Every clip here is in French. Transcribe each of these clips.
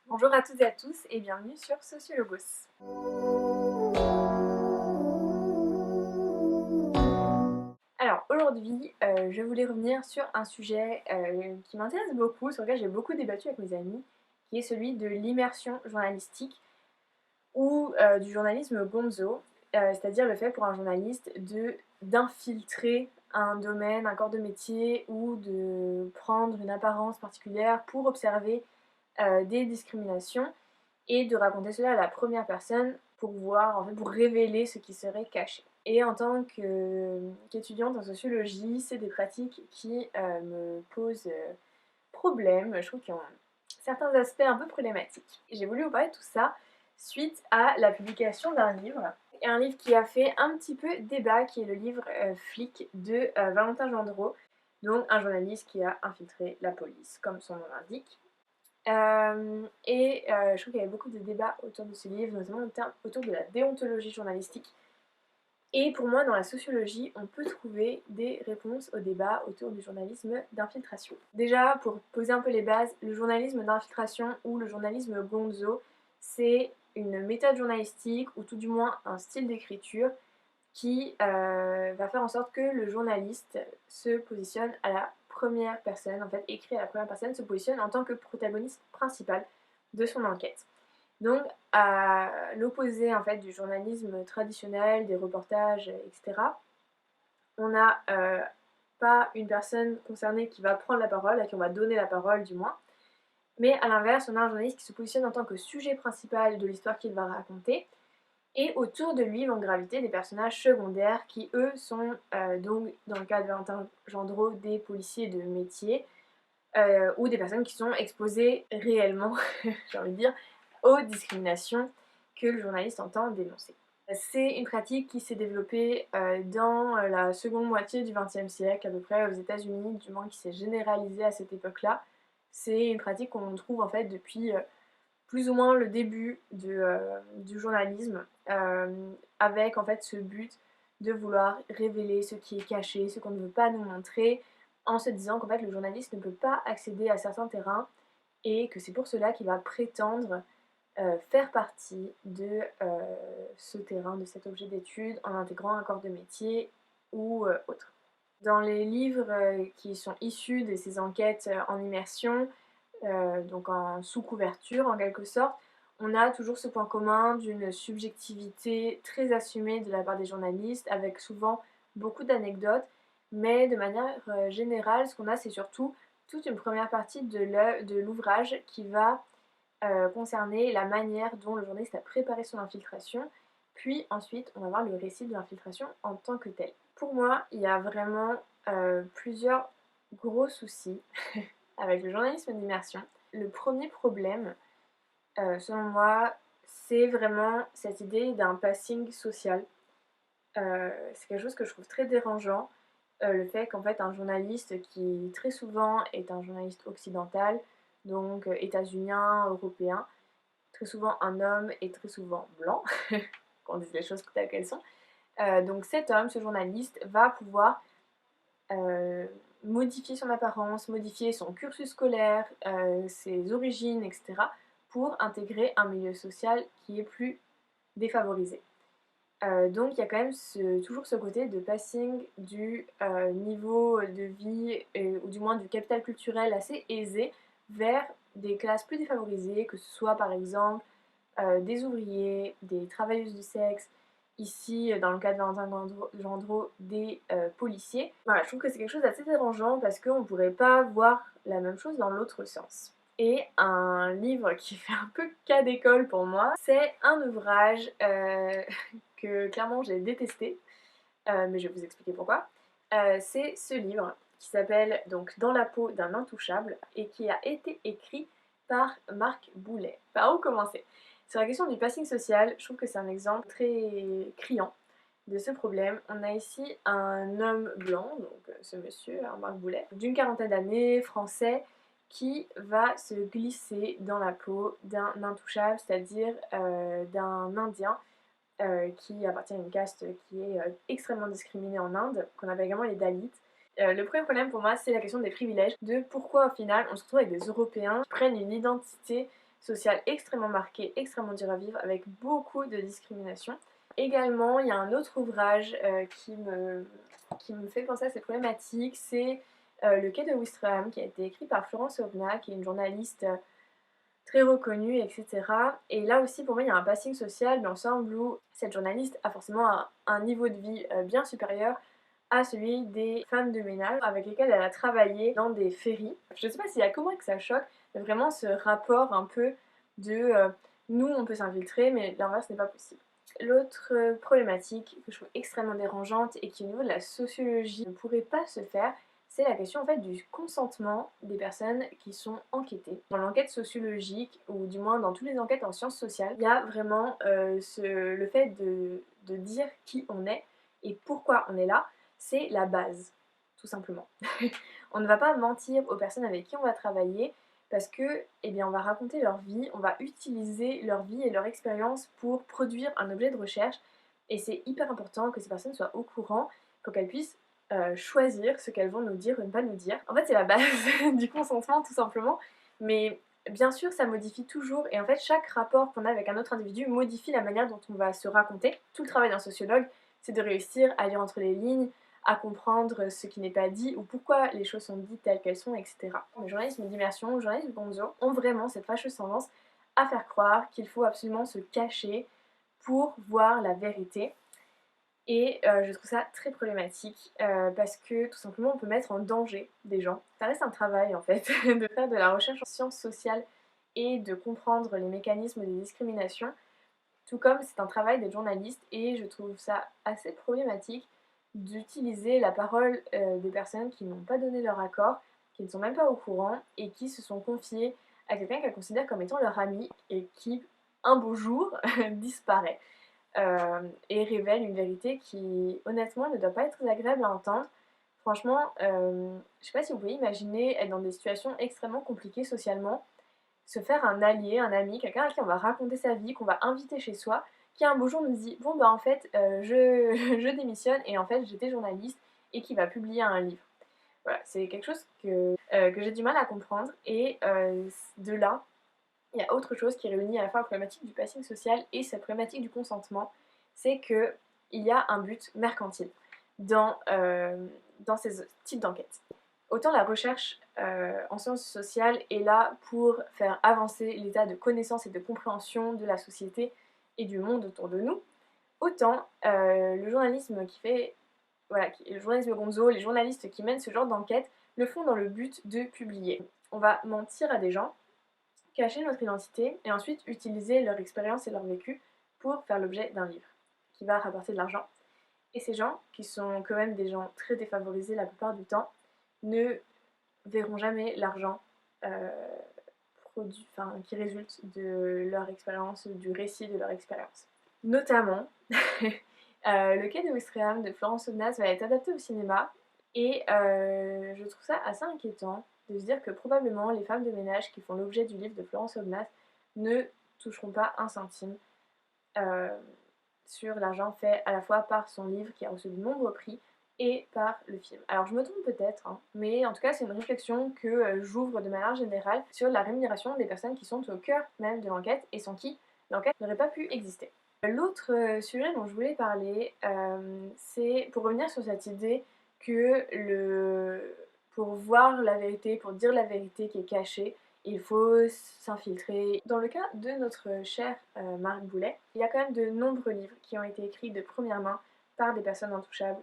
Bonjour à toutes et à tous et bienvenue sur Sociologos. Alors aujourd'hui, je voulais revenir sur un sujet qui m'intéresse beaucoup, sur lequel j'ai beaucoup débattu avec mes amis, qui est celui de l'immersion journalistique ou du journalisme gonzo, c'est-à-dire le fait pour un journaliste d'infiltrer un domaine, un corps de métier ou de prendre une apparence particulière pour observer des discriminations et de raconter cela à la première personne pour voir, en fait, pour révéler ce qui serait caché. Et en tant qu'étudiante en sociologie, c'est des pratiques qui me posent problème. Je trouve qu'ils ont certains aspects un peu problématiques. J'ai voulu vous parler de tout ça suite à la publication d'un livre. Et un livre qui a fait un petit peu débat, qui est le livre Flic de Valentin Gendreau, donc un journaliste qui a infiltré la police, comme son nom l'indique. Je trouve qu'il y avait beaucoup de débats autour de ce livre, notamment autour de la déontologie journalistique. Et pour moi, dans la sociologie, on peut trouver des réponses au débat autour du journalisme d'infiltration. Déjà, pour poser un peu les bases, le journalisme d'infiltration ou le journalisme gonzo, c'est une méthode journalistique, ou tout du moins un style d'écriture, qui va faire en sorte que le journaliste se positionne à la première personne, en fait écrit à la première personne, se positionne en tant que protagoniste principal de son enquête. Donc à l'opposé en fait du journalisme traditionnel, des reportages, etc., on n'a pas une personne concernée qui va prendre la parole, à qui on va donner la parole du moins, mais à l'inverse, on a un journaliste qui se positionne en tant que sujet principal de l'histoire qu'il va raconter, et autour de lui vont graviter des personnages secondaires qui, eux, sont donc, dans le cas de Valentin Gendreau, des policiers de métier ou des personnes qui sont exposées réellement, j'ai envie de dire, aux discriminations que le journaliste entend dénoncer. C'est une pratique qui s'est développée dans la seconde moitié du XXe siècle, à peu près aux États-Unis, du moins qui s'est généralisée à cette époque-là. C'est une pratique qu'on trouve en fait depuis plus ou moins le début du journalisme, avec en fait ce but de vouloir révéler ce qui est caché, ce qu'on ne veut pas nous montrer, en se disant qu'en fait le journaliste ne peut pas accéder à certains terrains et que c'est pour cela qu'il va prétendre faire partie de ce terrain, de cet objet d'étude, en intégrant un corps de métier ou autre. Dans les livres qui sont issus de ces enquêtes en immersion, donc en sous-couverture en quelque sorte, on a toujours ce point commun d'une subjectivité très assumée de la part des journalistes, avec souvent beaucoup d'anecdotes, mais de manière générale, ce qu'on a, c'est surtout toute une première partie de l'ouvrage qui va concerner la manière dont le journaliste a préparé son infiltration, puis ensuite on va voir le récit de l'infiltration en tant que tel. Pour moi, il y a vraiment plusieurs gros soucis avec le journalisme d'immersion. Le premier problème, selon moi, c'est vraiment cette idée d'un passing social. C'est quelque chose que je trouve très dérangeant, le fait qu'en fait un journaliste qui très souvent est un journaliste occidental, donc états-unien, européen, très souvent un homme et très souvent blanc, qu'on dise les choses telles qu'elles sont. Donc cet homme, ce journaliste, va pouvoir euh, modifier son apparence, modifier son cursus scolaire, ses origines, etc., pour intégrer un milieu social qui est plus défavorisé. Donc il y a quand même toujours ce côté de passing du niveau de vie, ou du moins du capital culturel assez aisé, vers des classes plus défavorisées, que ce soit par exemple des ouvriers, des travailleuses du sexe, ici dans le cas de Valentin Gendreau, des policiers. Voilà, je trouve que c'est quelque chose d'assez dérangeant parce qu'on ne pourrait pas voir la même chose dans l'autre sens. Et un livre qui fait un peu cas d'école pour moi, c'est un ouvrage que clairement j'ai détesté, mais je vais vous expliquer pourquoi. C'est ce livre qui s'appelle donc Dans la peau d'un intouchable et qui a été écrit par Marc Boulet. Par où commencer? Sur la question du passing social, je trouve que c'est un exemple très criant de ce problème. On a ici un homme blanc, donc ce monsieur, Marc Boulet, d'une quarantaine d'années, français, qui va se glisser dans la peau d'un intouchable, c'est-à-dire d'un Indien qui appartient à une caste qui est extrêmement discriminée en Inde, qu'on appelle également les Dalits. Le premier problème pour moi, c'est la question des privilèges, de pourquoi au final on se retrouve avec des Européens qui prennent une identité social extrêmement marqué, extrêmement dur à vivre, avec beaucoup de discrimination. Également, il y a un autre ouvrage qui me fait penser à ces problématiques, c'est Le quai de Ouistreham, qui a été écrit par Florence Aubenas, qui est une journaliste très reconnue, etc. Et là aussi, pour moi, il y a un passing social dans le sens où cette journaliste a forcément un niveau de vie bien supérieur à celui des femmes de ménage avec lesquelles elle a travaillé dans des ferries. Je ne sais pas s'il y a comment que ça choque, mais vraiment ce rapport un peu de nous on peut s'infiltrer, mais l'inverse n'est pas possible. L'autre problématique que je trouve extrêmement dérangeante et qui au niveau de la sociologie ne pourrait pas se faire, c'est la question en fait du consentement des personnes qui sont enquêtées. Dans l'enquête sociologique, ou du moins dans toutes les enquêtes en sciences sociales, il y a vraiment le fait de dire qui on est et pourquoi on est là, c'est la base, tout simplement. On ne va pas mentir aux personnes avec qui on va travailler parce que, eh bien, on va raconter leur vie, on va utiliser leur vie et leur expérience pour produire un objet de recherche et c'est hyper important que ces personnes soient au courant pour qu'elles puissent choisir ce qu'elles vont nous dire ou ne pas nous dire. En fait, c'est la base du consentement, tout simplement, mais bien sûr, ça modifie toujours et en fait, chaque rapport qu'on a avec un autre individu modifie la manière dont on va se raconter. Tout le travail d'un sociologue, c'est de réussir à lire entre les lignes, à comprendre ce qui n'est pas dit ou pourquoi les choses sont dites telles qu'elles sont, etc. Le journalisme d'immersion, le journalisme gonzo ont vraiment cette fâcheuse tendance à faire croire qu'il faut absolument se cacher pour voir la vérité. Et je trouve ça très problématique parce que tout simplement on peut mettre en danger des gens. Ça reste un travail en fait de faire de la recherche en sciences sociales et de comprendre les mécanismes des discriminations, tout comme c'est un travail des journalistes et je trouve ça assez problématique d'utiliser la parole des personnes qui n'ont pas donné leur accord, qui ne sont même pas au courant et qui se sont confiées à quelqu'un qu'elles considèrent comme étant leur ami et qui, un beau jour, disparaît et révèle une vérité qui, honnêtement, ne doit pas être très agréable à entendre. Franchement, je sais pas si vous pouvez imaginer être dans des situations extrêmement compliquées socialement, se faire un allié, un ami, quelqu'un à qui on va raconter sa vie, qu'on va inviter chez soi, qui un beau jour nous dit bon bah en fait je démissionne et en fait j'étais journaliste et qui va publier un livre. Voilà, c'est quelque chose que j'ai du mal à comprendre et de là il y a autre chose qui réunit à la fois la problématique du passing social et cette problématique du consentement, c'est qu'il y a un but mercantile dans ces types d'enquêtes. Autant la recherche en sciences sociales est là pour faire avancer l'état de connaissance et de compréhension de la société et du monde autour de nous, autant le journalisme le journalisme gonzo, les journalistes qui mènent ce genre d'enquête le font dans le but de publier. On va mentir à des gens, cacher notre identité et ensuite utiliser leur expérience et leur vécu pour faire l'objet d'un livre qui va rapporter de l'argent. Et ces gens, qui sont quand même des gens très défavorisés la plupart du temps, ne verront jamais l'argent qui résulte de leur expérience, du récit de leur expérience. Notamment, Le quai de Ouistreham de Florence Aubenas va être adapté au cinéma et je trouve ça assez inquiétant de se dire que probablement les femmes de ménage qui font l'objet du livre de Florence Aubenas ne toucheront pas un centime euh, sur l'argent fait à la fois par son livre qui a reçu de nombreux prix et par le film. Alors je me trompe peut-être, hein, mais en tout cas c'est une réflexion que j'ouvre de manière générale sur la rémunération des personnes qui sont au cœur même de l'enquête et sans qui l'enquête n'aurait pas pu exister. L'autre sujet dont je voulais parler, c'est pour revenir sur cette idée que pour voir la vérité, pour dire la vérité qui est cachée, il faut s'infiltrer. Dans le cas de notre cher Marc Boulet, il y a quand même de nombreux livres qui ont été écrits de première main par des personnes intouchables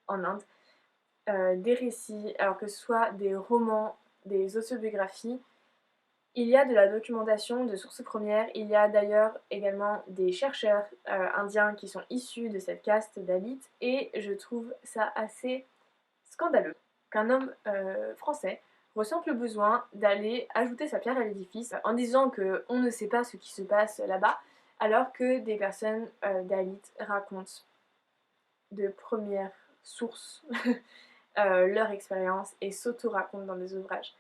en Inde. Des récits, alors que ce soit des romans, des autobiographies, il y a de la documentation de sources premières, il y a d'ailleurs également des chercheurs indiens qui sont issus de cette caste Dalit, et je trouve ça assez scandaleux qu'un homme français ressente le besoin d'aller ajouter sa pierre à l'édifice en disant qu'on ne sait pas ce qui se passe là-bas, alors que des personnes Dalit racontent de première source leur expérience et s'auto-racontent dans des ouvrages.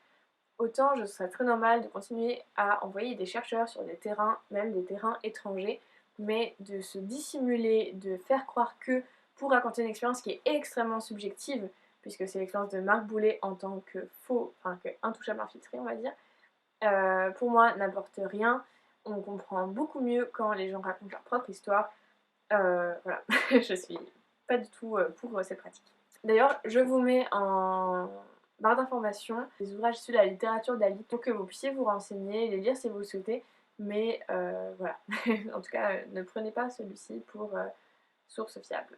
Autant je serais très normal de continuer à envoyer des chercheurs sur des terrains, même des terrains étrangers, mais de se dissimuler, de faire croire que pour raconter une expérience qui est extrêmement subjective, puisque c'est l'expérience de Marc Boulet en tant que intouchable infiltré, on va dire, pour moi n'apporte rien. On comprend beaucoup mieux quand les gens racontent leur propre histoire. Voilà, je suis pas du tout pour cette pratique. D'ailleurs, je vous mets en barre d'informations des ouvrages issus de la littérature d'Ali pour que vous puissiez vous renseigner et les lire si vous le souhaitez. Mais voilà, en tout cas, ne prenez pas celui-ci pour source fiable.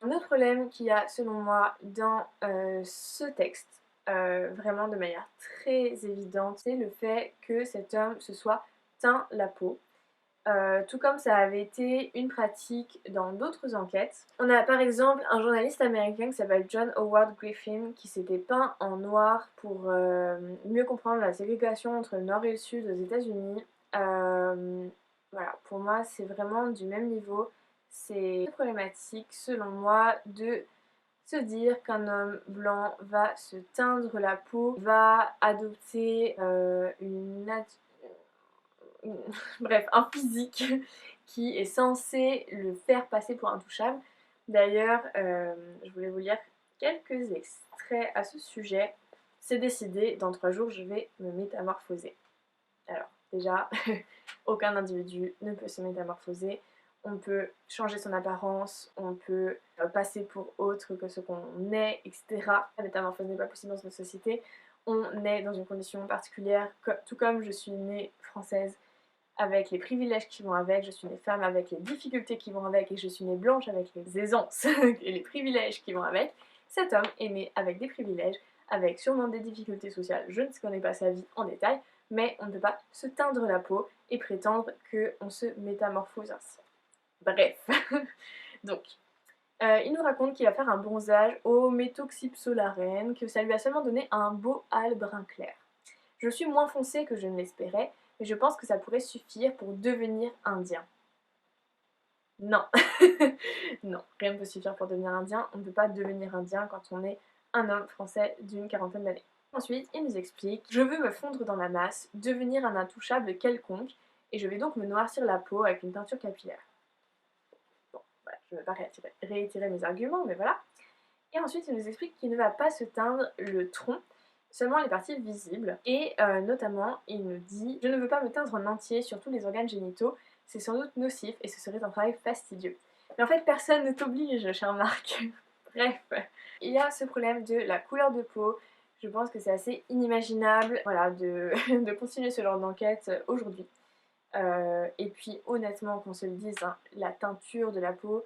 Un autre problème qu'il y a selon moi dans ce texte, vraiment de manière très évidente, c'est le fait que cet homme se soit teint la peau. Tout comme ça avait été une pratique dans d'autres enquêtes. On a par exemple un journaliste américain qui s'appelle John Howard Griffin qui s'était peint en noir pour mieux comprendre la ségrégation entre le nord et le sud aux États-Unis. Voilà, pour moi c'est vraiment du même niveau. C'est problématique selon moi de se dire qu'un homme blanc va se teindre la peau, va adopter bref, un physique qui est censé le faire passer pour intouchable. D'ailleurs, je voulais vous lire quelques extraits à ce sujet. C'est décidé, dans 3 jours, je vais me métamorphoser. Alors, déjà, aucun individu ne peut se métamorphoser. On peut changer son apparence, on peut passer pour autre que ce qu'on est, etc. La métamorphose n'est pas possible dans notre société. On est dans une condition particulière, tout comme je suis née française, avec les privilèges qui vont avec, je suis née femme avec les difficultés qui vont avec, et je suis née blanche avec les aisances et les privilèges qui vont avec. Cet homme est né avec des privilèges, avec sûrement des difficultés sociales, je ne connais pas sa vie en détail, mais on ne peut pas se teindre la peau et prétendre qu'on se métamorphose ainsi. Bref, donc, il nous raconte qu'il va faire un bronzage au méthoxypsolarène, que ça lui a seulement donné un beau hâle brun clair. Je suis moins foncée que je ne l'espérais, mais je pense que ça pourrait suffire pour devenir indien. Non, non, rien ne peut suffire pour devenir indien. On ne peut pas devenir indien quand on est un homme français d'une quarantaine d'années. Ensuite, il nous explique: je veux me fondre dans la masse, devenir un intouchable quelconque, et je vais donc me noircir la peau avec une teinture capillaire. Bon, voilà, je ne vais pas réitérer mes arguments, mais voilà. Et ensuite, il nous explique qu'il ne va pas se teindre le tronc, seulement les parties visibles. Et notamment, il nous dit: je ne veux pas me teindre en entier sur tous les organes génitaux, c'est sans doute nocif et ce serait un travail fastidieux. Mais en fait, personne ne t'oblige, cher Marc. Bref, il y a ce problème de la couleur de peau. Je pense que c'est assez inimaginable, voilà, de, de continuer ce genre d'enquête aujourd'hui. Et puis honnêtement, qu'on se le dise, hein, la teinture de la peau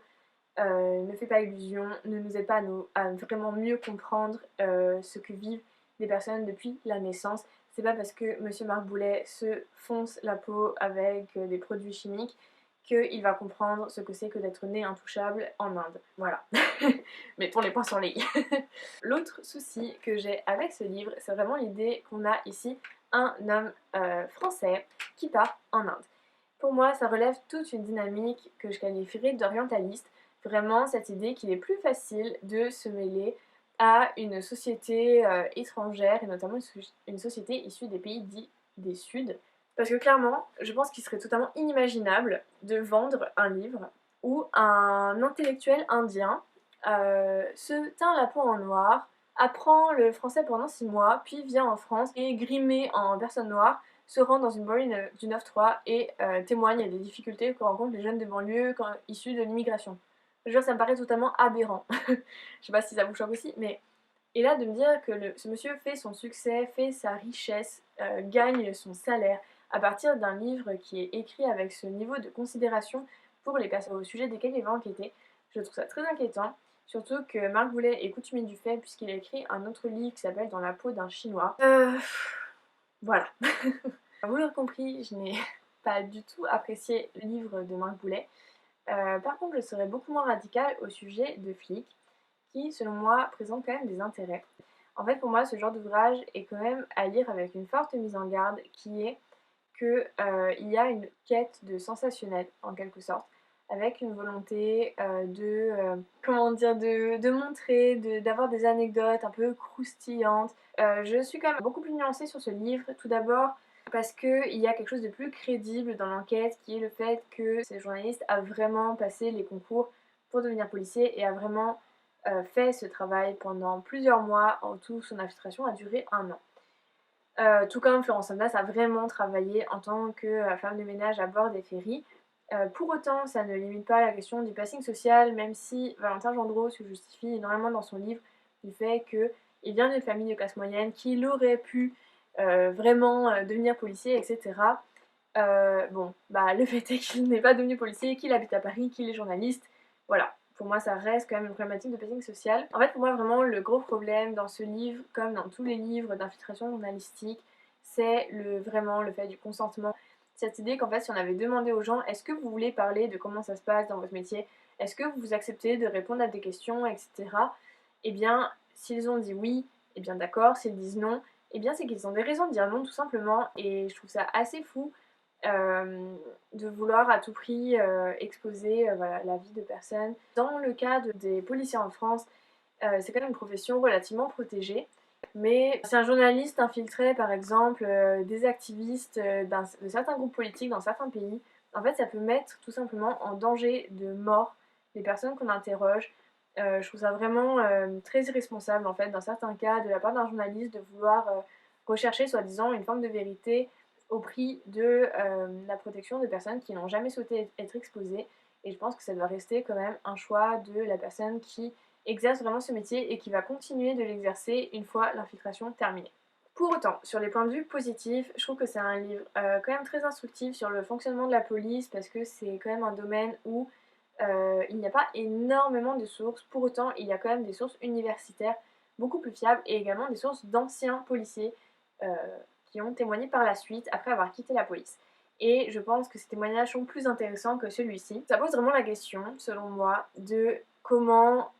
ne fait pas illusion, ne nous aide pas à vraiment mieux comprendre ce que vivent des personnes depuis la naissance. C'est pas parce que Monsieur Marc Boulet se fonce la peau avec des produits chimiques qu'il va comprendre ce que c'est que d'être né intouchable en Inde. Voilà. Mettons les points sur les i. L'autre souci que j'ai avec ce livre, c'est vraiment l'idée qu'on a ici un homme français qui part en Inde. Pour moi, ça relève toute une dynamique que je qualifierais d'orientaliste. Vraiment cette idée qu'il est plus facile de se mêler à une société étrangère, et notamment une société issue des pays dits des Suds. Parce que clairement, je pense qu'il serait totalement inimaginable de vendre un livre où un intellectuel indien se teint la peau en noir, apprend le français pendant 6 mois, puis vient en France et grimé en personne noire, se rend dans une banlieue du 9-3 et témoigne des difficultés que rencontrent les jeunes de banlieue issus de l'immigration. Je veux dire, ça me paraît totalement aberrant. Je sais pas si ça vous choque aussi, mais... Et là, de me dire que ce monsieur fait son succès, fait sa richesse, gagne son salaire à partir d'un livre qui est écrit avec ce niveau de considération pour les personnes au sujet desquelles il va enquêter, je trouve ça très inquiétant. Surtout que Marc Boulet est coutumier du fait puisqu'il a écrit un autre livre qui s'appelle Dans la peau d'un chinois. Voilà. Vous l'aurez compris, je n'ai pas du tout apprécié le livre de Marc Boulet. Par contre, je serais beaucoup moins radicale au sujet de flics, qui, selon moi, présentent quand même des intérêts. En fait, pour moi, ce genre d'ouvrage est quand même à lire avec une forte mise en garde, qui est qu'il y a une quête de sensationnel, en quelque sorte, avec une volonté comment dire, de montrer, d'avoir des anecdotes un peu croustillantes. Je suis quand même beaucoup plus nuancée sur ce livre, tout d'abord parce qu'il y a quelque chose de plus crédible dans l'enquête, qui est le fait que ce journaliste a vraiment passé les concours pour devenir policier et a vraiment fait ce travail pendant plusieurs mois. En tout, son infiltration a duré 1 an. Tout comme Florence Sanders a vraiment travaillé en tant que femme de ménage à bord des ferries. Pour autant, ça ne limite pas la question du passing social, même si Valentin Gendreau se justifie énormément dans son livre du fait qu'il vient d'une famille de classe moyenne, qu'il aurait pu vraiment devenir policier, etc. Bon, bah le fait est qu'il n'est pas devenu policier, qu'il habite à Paris, qu'il est journaliste. Voilà, pour moi ça reste quand même une problématique de passing social. En fait, pour moi vraiment le gros problème dans ce livre, comme dans tous les livres d'infiltration journalistique, c'est vraiment le fait du consentement. Cette idée qu'en fait si on avait demandé aux gens est-ce que vous voulez parler de comment ça se passe dans votre métier, est-ce que vous acceptez de répondre à des questions, etc. Eh bien, s'ils ont dit oui, eh bien d'accord, s'ils disent non, eh bien c'est qu'ils ont des raisons de dire non tout simplement, et je trouve ça assez fou de vouloir à tout prix exposer voilà, la vie de personnes. Dans le cas des policiers en France, c'est quand même une profession relativement protégée. Mais si un journaliste infiltrait par exemple des activistes de certains groupes politiques dans certains pays, en fait ça peut mettre tout simplement en danger de mort les personnes qu'on interroge. Je trouve ça vraiment très irresponsable en fait dans certains cas de la part d'un journaliste de vouloir rechercher soi-disant une forme de vérité au prix de la protection de personnes qui n'ont jamais souhaité être exposées. Et je pense que ça doit rester quand même un choix de la personne qui exerce vraiment ce métier et qui va continuer de l'exercer une fois l'infiltration terminée. Pour autant, sur les points de vue positifs, je trouve que c'est un livre quand même très instructif sur le fonctionnement de la police parce que c'est quand même un domaine où il n'y a pas énormément de sources. Pour autant, il y a quand même des sources universitaires beaucoup plus fiables et également des sources d'anciens policiers euh, qui ont témoigné par la suite après avoir quitté la police. Et je pense que ces témoignages sont plus intéressants que celui-ci. Ça pose vraiment la question, selon moi, de comment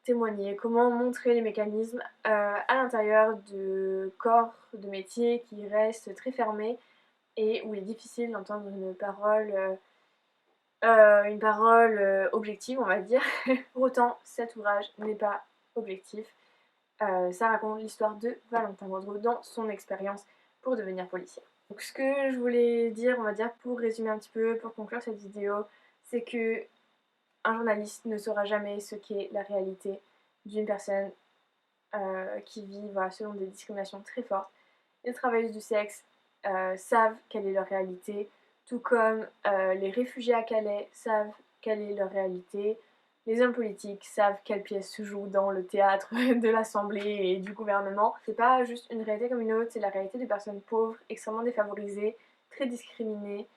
témoigner, comment montrer les mécanismes à l'intérieur de corps de métier qui restent très fermés et où il est difficile d'entendre une parole objective, on va dire. Pour autant, cet ouvrage n'est pas objectif. Ça raconte l'histoire de Valentin Gendreau dans son expérience pour devenir policier. Donc ce que je voulais dire, on va dire pour résumer un petit peu, pour conclure cette vidéo, c'est que un journaliste ne saura jamais ce qu'est la réalité d'une personne qui vit voilà, selon des discriminations très fortes. Les travailleuses du sexe savent quelle est leur réalité, tout comme les réfugiés à Calais savent quelle est leur réalité. Les hommes politiques savent quelle pièce se joue dans le théâtre de l'Assemblée et du gouvernement. C'est pas juste une réalité comme une autre, c'est la réalité de personnes pauvres, extrêmement défavorisées, très discriminées.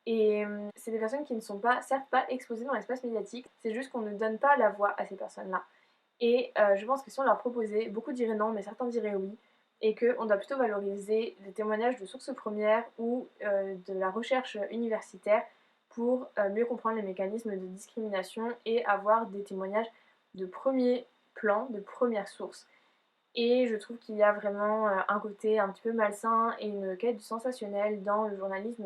Et c'est des personnes qui ne sont pas, certes pas exposées dans l'espace médiatique, c'est juste qu'on ne donne pas la voix à ces personnes-là. Et je pense que si on leur proposait, beaucoup diraient non, mais certains diraient oui, et qu'on doit plutôt valoriser des témoignages de sources premières ou de la recherche universitaire pour mieux comprendre les mécanismes de discrimination et avoir des témoignages de premier plan, de première source. Et je trouve qu'il y a vraiment un côté un petit peu malsain et une quête du sensationnel dans le journalisme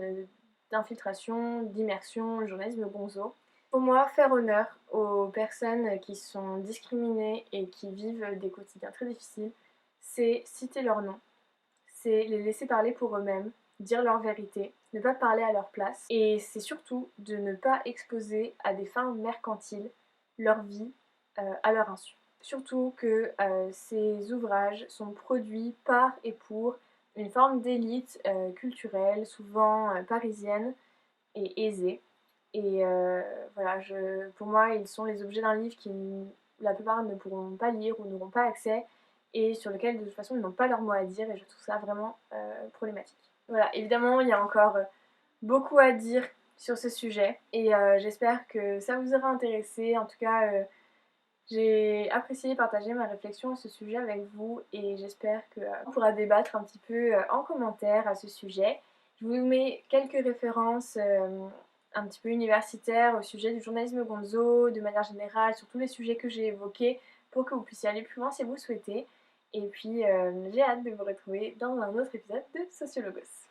d'infiltration, d'immersion, le journalisme gonzo. Pour moi, faire honneur aux personnes qui sont discriminées et qui vivent des quotidiens très difficiles, c'est citer leur nom, c'est les laisser parler pour eux-mêmes, dire leur vérité, ne pas parler à leur place, et c'est surtout de ne pas exposer à des fins mercantiles leur vie à leur insu. Surtout que ces ouvrages sont produits par et pour une forme d'élite culturelle, souvent parisienne et aisée. Et voilà, pour moi, ils sont les objets d'un livre qui, la plupart, ne pourront pas lire ou n'auront pas accès et sur lequel, de toute façon, ils n'ont pas leur mot à dire et je trouve ça vraiment problématique. Voilà, évidemment, il y a encore beaucoup à dire sur ce sujet et j'espère que ça vous aura intéressé. En tout cas, j'ai apprécié partager ma réflexion à ce sujet avec vous et j'espère qu'on pourra débattre un petit peu en commentaire à ce sujet. Je vous mets quelques références un petit peu universitaires au sujet du journalisme gonzo, de manière générale, sur tous les sujets que j'ai évoqués, pour que vous puissiez aller plus loin si vous le souhaitez. Et puis j'ai hâte de vous retrouver dans un autre épisode de Sociologos.